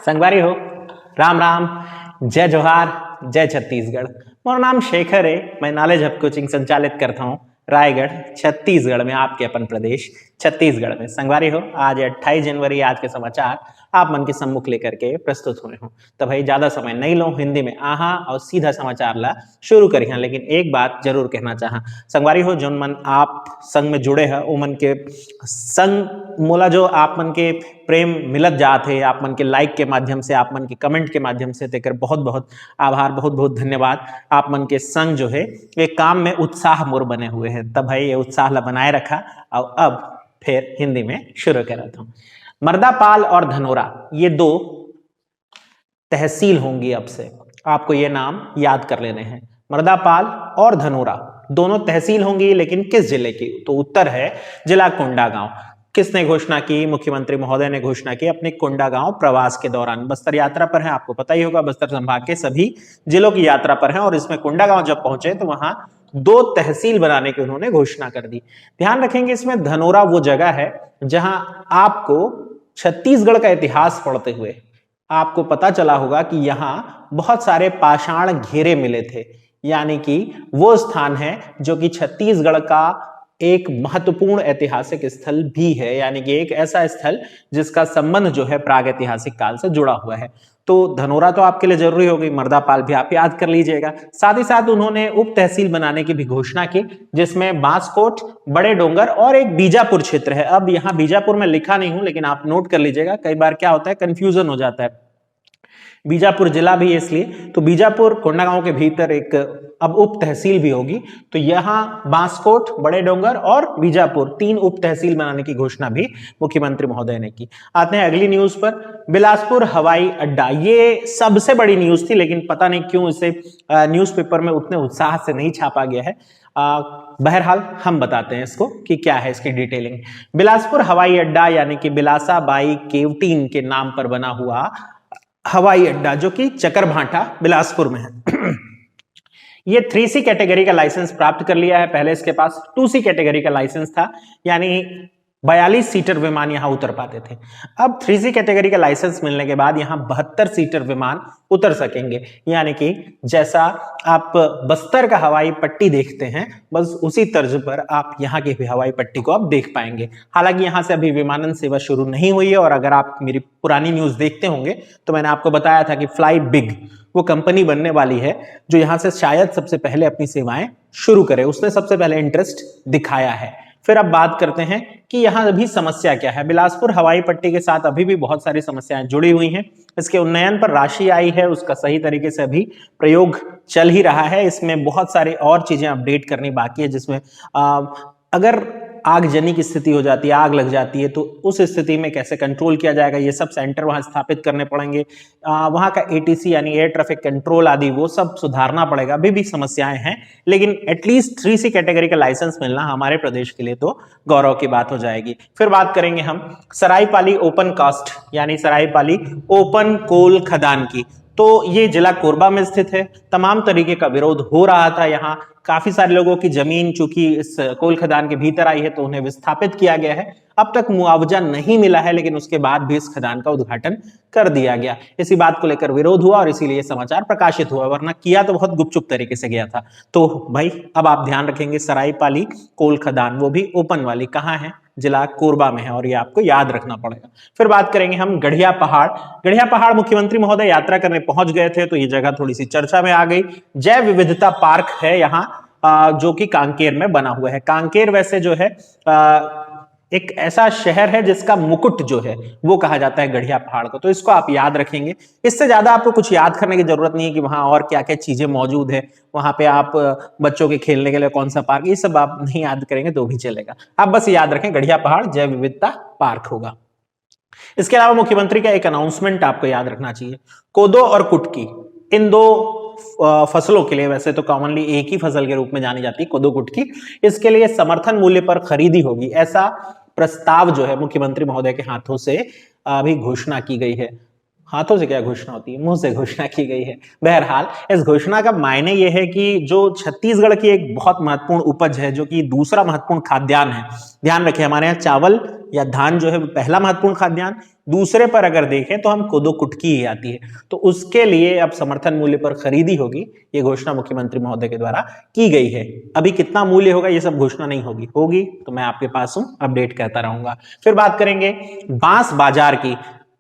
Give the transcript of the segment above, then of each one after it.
संगवारी हो, राम राम, जय जोहार, जय छत्तीसगढ़। मेरा नाम शेखर है। मैं नॉलेज हब कोचिंग संचालित करता हूँ रायगढ़ छत्तीसगढ़ में, आपके अपन प्रदेश छत्तीसगढ़ में। संगवारी हो, आज 28 जनवरी। आज के समाचार आप मन के सम्मुख लेकर के प्रस्तुत हुए हूँ। तो भाई ज्यादा समय नहीं लो, हिंदी में आहा और सीधा समाचार ला शुरू करी हैं। लेकिन एक बात जरूर कहना चाहा संगवारी हो, जो मन आप संग में जुड़े हैं वो मन के संग मोला जो आप मन के प्रेम मिलत जात है, आप मन के लाइक के माध्यम से, आप मन के कमेंट के माध्यम से, तेकर बहुत बहुत आभार, बहुत बहुत धन्यवाद। आप मन के संग जो है एक काम में उत्साह मोर बने हुए हैं। तब भाई ये उत्साह ला बनाए रखा। और अब फिर हिंदी में शुरू करता हूँ। मर्दापाल और धनोरा ये दो तहसील होंगी। अब से आपको ये नाम याद कर लेने हैं। मर्दापाल और धनोरा दोनों तहसील होंगी, लेकिन किस जिले की? तो उत्तर है जिला कोंडागांव। किसने घोषणा की? मुख्यमंत्री महोदय ने घोषणा की अपने कोंडागांव प्रवास के दौरान। बस्तर यात्रा पर है, आपको पता ही होगा, बस्तर संभाग के सभी जिलों की यात्रा पर है। और इसमें कोंडागांव जब पहुंचे तो वहां दो तहसील बनाने की उन्होंने घोषणा कर दी। ध्यान रखेंगे, इसमें धनोरा वो जगह है जहां आपको छत्तीसगढ़ का इतिहास पढ़ते हुए आपको पता चला होगा कि यहां बहुत सारे पाषाण घेरे मिले थे। यानी कि वो स्थान है जो कि छत्तीसगढ़ का एक महत्वपूर्ण ऐतिहासिक स्थल भी है। यानी कि एक ऐसा स्थल जिसका संबंध जो है प्रागैतिहासिक काल से जुड़ा हुआ है। तो धनोरा तो आपके लिए जरूरी हो गई, मर्दापाल भी आप याद कर लीजिएगा। साथ ही साथ उन्होंने उप तहसील बनाने की भी घोषणा की, जिसमें बांसकोट, बड़े डोंगर और एक बीजापुर क्षेत्र है। अब यहाँ बीजापुर में लिखा नहीं हूं, लेकिन आप नोट कर लीजिएगा, कई बार क्या होता है कंफ्यूजन हो जाता है। बीजापुर जिला भी है इसलिए, तो बीजापुर कोंडागांव के भीतर एक अब उप तहसील भी होगी। तो यहां बांसकोट, बड़े डोंगर और बीजापुर तीन उप तहसील बनाने की घोषणा भी मुख्यमंत्री महोदय ने की। आते हैं अगली न्यूज पर। बिलासपुर हवाई अड्डा, ये सबसे बड़ी न्यूज थी, लेकिन पता नहीं क्यों इसे न्यूज़पेपर में उतने उत्साह से नहीं छापा गया है। बहरहाल हम बताते हैं इसको कि क्या है इसकी डिटेलिंग। बिलासपुर हवाई अड्डा यानी कि बिलासा बाई केवटीन के नाम पर बना हुआ हवाई अड्डा, जो कि चकरभाठा बिलासपुर में है। ये 3C कैटेगरी का लाइसेंस प्राप्त कर लिया है। पहले इसके पास 2C कैटेगरी का लाइसेंस था, यानी 42 सीटर विमान यहां उतर पाते थे। अब 3C कैटेगरी का लाइसेंस मिलने के बाद यहां 72 सीटर विमान उतर सकेंगे। यानी कि जैसा आप बस्तर का हवाई पट्टी देखते हैं, बस उसी तर्ज पर आप यहाँ की भी हवाई पट्टी को आप देख पाएंगे। हालांकि यहां से अभी विमानन सेवा शुरू नहीं हुई है। और अगर आप मेरी पुरानी न्यूज देखते होंगे तो मैंने आपको बताया था कि फ्लाई बिग वो कंपनी बनने वाली है जो यहां से शायद सबसे पहले अपनी सेवाएं शुरू करे। उसने सबसे पहले इंटरेस्ट दिखाया है। फिर अब बात करते हैं कि यहां अभी समस्या क्या है। बिलासपुर हवाई पट्टी के साथ अभी भी बहुत सारी समस्याएं जुड़ी हुई हैं। इसके उन्नयन पर राशि आई है, उसका सही तरीके से अभी प्रयोग चल ही रहा है। इसमें बहुत सारी और चीजें अपडेट करनी बाकी है, जिसमें अगर आगजनी की स्थिति हो जाती है, आग लग जाती है, तो उस स्थिति में कैसे कंट्रोल किया जाएगा, ये सब सेंटर वहां स्थापित करने पड़ेंगे। वहां का ATC यानी एयर ट्रैफिक कंट्रोल आदि वो सब सुधारना पड़ेगा। अभी भी समस्याएं हैं, लेकिन एटलीस्ट 3C कैटेगरी का लाइसेंस मिलना हमारे प्रदेश के लिए तो गौरव की बात हो जाएगी। फिर बात करेंगे हम सरायपाली ओपन कास्ट यानी सरायपाली ओपन कोल खदान की। तो ये जिला कोरबा में स्थित है। तमाम तरीके का विरोध हो रहा था। यहाँ काफी सारे लोगों की जमीन चूंकि इस कोल खदान के भीतर आई है तो उन्हें विस्थापित किया गया है। अब तक मुआवजा नहीं मिला है, लेकिन उसके बाद भी इस खदान का उद्घाटन कर दिया गया। इसी बात को लेकर विरोध हुआ और इसीलिए समाचार प्रकाशित हुआ, वरना किया तो बहुत गुपचुप तरीके से गया था। तो भाई अब आप ध्यान रखेंगे, सरायपाली कोल खदान वो भी ओपन वाली कहाँ है? जिला कोरबा में है, और ये आपको याद रखना पड़ेगा। फिर बात करेंगे हम गढ़िया पहाड़। गढ़िया पहाड़ मुख्यमंत्री महोदय यात्रा करने पहुंच गए थे, तो ये जगह थोड़ी सी चर्चा में आ गई। जैव विविधता पार्क है यहाँ, जो कि कांकेर में बना हुआ है। कांकेर वैसे जो है एक ऐसा शहर है जिसका मुकुट जो है वो कहा जाता है गढ़िया पहाड़ को। तो इसको आप याद रखेंगे। इससे ज्यादा आपको कुछ याद करने की जरूरत नहीं है कि वहां और क्या क्या चीजें मौजूद है। वहां पे आप बच्चों के खेलने के लिए कौन सा पार्क, ये सब आप नहीं याद करेंगे तो भी चलेगा। आप बस याद रखें गढ़िया पहाड़ जैव विविधता पार्क होगा। इसके अलावा मुख्यमंत्री का एक अनाउंसमेंट आपको याद रखना चाहिए। कोदो और कुटकी, इन दो फसलों के लिए, वैसे तो कॉमनली एक ही फसल के रूप में जानी जाती है कोदो कुटकी, इसके लिए समर्थन मूल्य पर खरीदी होगी। ऐसा प्रस्ताव जो है मुख्यमंत्री महोदय के हाथों से अभी घोषणा की गई है। हाथों से क्या घोषणा होती है, मुंह से घोषणा की गई है। बहरहाल इस घोषणा का मायने यह है कि जो छत्तीसगढ़ की एक बहुत महत्वपूर्ण उपज है, जो कि दूसरा महत्वपूर्ण खाद्यान्न है, ध्यान रखें हमारे यहाँ चावल या धान जो है पहला महत्वपूर्ण खाद्यान्न, दूसरे पर अगर देखें तो हम कोदो कुटकी ही आती है, तो उसके लिए अब समर्थन मूल्य पर खरीदी होगी। ये घोषणा मुख्यमंत्री महोदय के द्वारा की गई है। अभी कितना मूल्य होगा ये सब घोषणा नहीं होगी तो मैं आपके पास हूं, अपडेट करता रहूंगा। फिर बात करेंगे बांस बाजार की।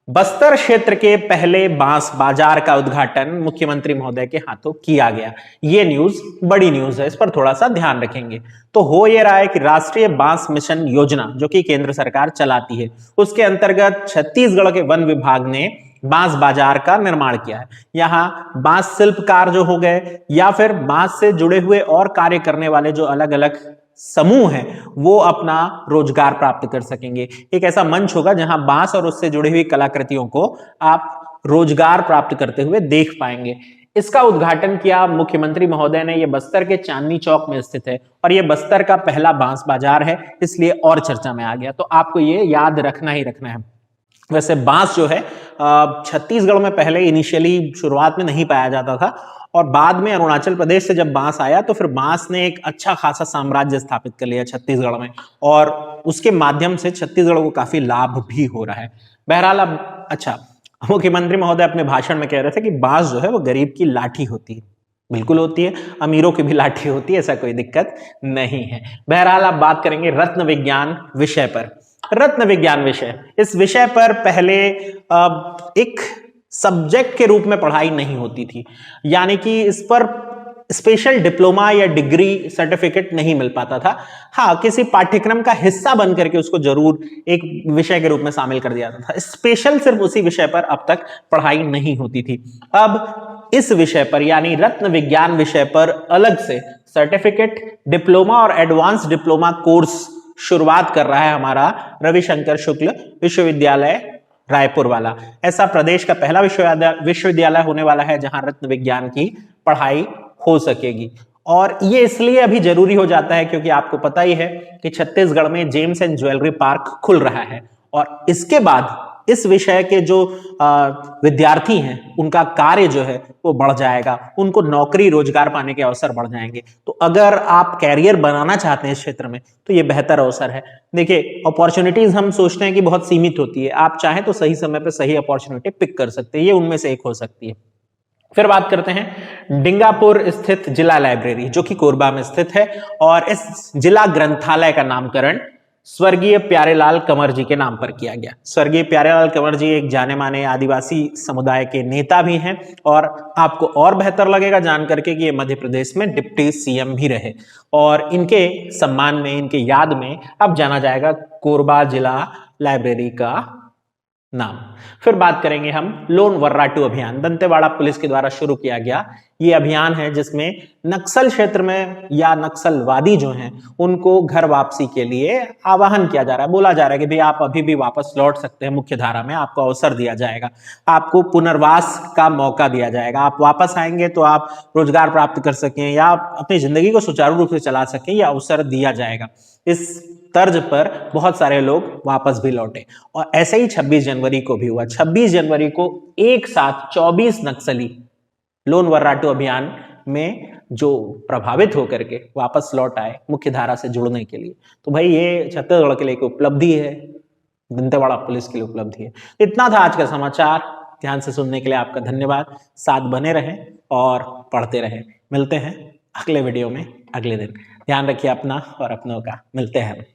बस्तर क्षेत्र के पहले बांस बाजार का उद्घाटन मुख्यमंत्री महोदय के हाथों किया गया। ये न्यूज बड़ी न्यूज है, इस पर थोड़ा सा ध्यान रखेंगे। तो हो ये रहा है कि राष्ट्रीय बांस मिशन योजना जो कि केंद्र सरकार चलाती है, उसके अंतर्गत छत्तीसगढ़ के वन विभाग ने बांस बाजार का निर्माण किया है। यहाँ बांस शिल्पकार जो हो गए या फिर बांस से जुड़े हुए और कार्य करने वाले जो अलग अलग समूह है वो अपना रोजगार प्राप्त कर सकेंगे। एक ऐसा मंच होगा जहां बांस और उससे जुड़ी हुई कलाकृतियों को आप रोजगार प्राप्त करते हुए देख पाएंगे। इसका उद्घाटन किया मुख्यमंत्री महोदय ने। यह बस्तर के चांदनी चौक में स्थित है और यह बस्तर का पहला बांस बाजार है, इसलिए और चर्चा में आ गया। तो आपको ये याद रखना ही रखना है। वैसे बांस जो है छत्तीसगढ़ में पहले इनिशियली शुरुआत में नहीं पाया जाता था और बाद में अरुणाचल प्रदेश से जब बांस आया तो फिर बांस ने एक अच्छा खासा साम्राज्य स्थापित कर लिया छत्तीसगढ़ में और उसके माध्यम से छत्तीसगढ़ को काफी लाभ भी हो रहा है। बहरहाल अब अच्छा, मुख्यमंत्री महोदय अपने भाषण में कह रहे थे कि बांस जो है वो गरीब की लाठी होती है। बिल्कुल होती है, अमीरों की भी लाठी होती है, ऐसा कोई दिक्कत नहीं है। बहरहाल आप बात करेंगे रत्न विज्ञान विषय पर। रत्न विज्ञान विषय, इस विषय पर पहले एक सब्जेक्ट के रूप में पढ़ाई नहीं होती थी, यानी कि इस पर स्पेशल डिप्लोमा या डिग्री सर्टिफिकेट नहीं मिल पाता था। हाँ, किसी पाठ्यक्रम का हिस्सा बन करके उसको जरूर एक विषय के रूप में शामिल कर दिया जाता था। स्पेशल सिर्फ उसी विषय पर अब तक पढ़ाई नहीं होती थी। अब इस विषय पर यानी रत्न विज्ञान विषय पर अलग से सर्टिफिकेट, डिप्लोमा और एडवांस डिप्लोमा कोर्स शुरुआत कर रहा है हमारा रविशंकर शुक्ल विश्वविद्यालय रायपुर वाला। ऐसा प्रदेश का पहला विश्वविद्यालय होने वाला है जहां रत्न विज्ञान की पढ़ाई हो सकेगी। और ये इसलिए अभी जरूरी हो जाता है क्योंकि आपको पता ही है कि छत्तीसगढ़ में जेम्स एंड ज्वेलरी पार्क खुल रहा है और इसके बाद इस विषय के जो विद्यार्थी हैं उनका कार्य जो है वो बढ़ जाएगा, उनको नौकरी रोजगार पाने के अवसर बढ़ जाएंगे। तो अगर आप कैरियर बनाना चाहते हैं इस क्षेत्र में तो ये बेहतर अवसर है। देखिए, अपॉर्चुनिटीज हम सोचते हैं कि बहुत सीमित होती है, आप चाहें तो सही समय पर सही अपॉर्चुनिटी पिक कर सकते हैं, ये उनमें से एक हो सकती है। फिर बात करते हैं डिंगापुर स्थित जिला लाइब्रेरी जो कि कोरबा में स्थित है और इस जिला ग्रंथालय का नामकरण स्वर्गीय प्यारेलाल कंवर जी के नाम पर किया गया। स्वर्गीय प्यारेलाल कंवर जी एक जाने माने आदिवासी समुदाय के नेता भी हैं और आपको और बेहतर लगेगा जान करके कि ये मध्य प्रदेश में डिप्टी सीएम भी रहे और इनके सम्मान में, इनके याद में अब जाना जाएगा कोरबा जिला लाइब्रेरी का नाम। फिर बात करेंगे हम लोन वर्राटू अभियान, दंतेवाड़ा पुलिस के द्वारा शुरू किया गया ये अभियान है जिसमें नक्सल क्षेत्र में या नक्सलवादी जो हैं उनको घर वापसी के लिए आह्वान किया जा रहा है। बोला जा रहा है कि भाई आप अभी भी वापस लौट सकते हैं, मुख्य धारा में आपको अवसर दिया जाएगा, आपको पुनर्वास का मौका दिया जाएगा, आप वापस आएंगे तो आप रोजगार प्राप्त कर सकें या अपनी जिंदगी को सुचारू रूप से चला सकें, यह अवसर दिया जाएगा। इस तर्ज पर बहुत सारे लोग वापस भी लौटे और ऐसे ही 26 जनवरी को भी हुआ। 26 जनवरी को एक साथ 24 नक्सली लोन वर्राटू अभियान में जो प्रभावित होकर के वापस लौट आए मुख्य धारा से जुड़ने के लिए। तो भाई ये छत्तीसगढ़ के लिए एक उपलब्धि है, दंतेवाड़ा पुलिस के लिए उपलब्धि है। इतना था आज का समाचार। ध्यान से सुनने के लिए आपका धन्यवाद। साथ बने रहें और पढ़ते रहें। मिलते हैं अगले वीडियो में अगले दिन। ध्यान रखिए अपना और अपनों का। मिलते हैं।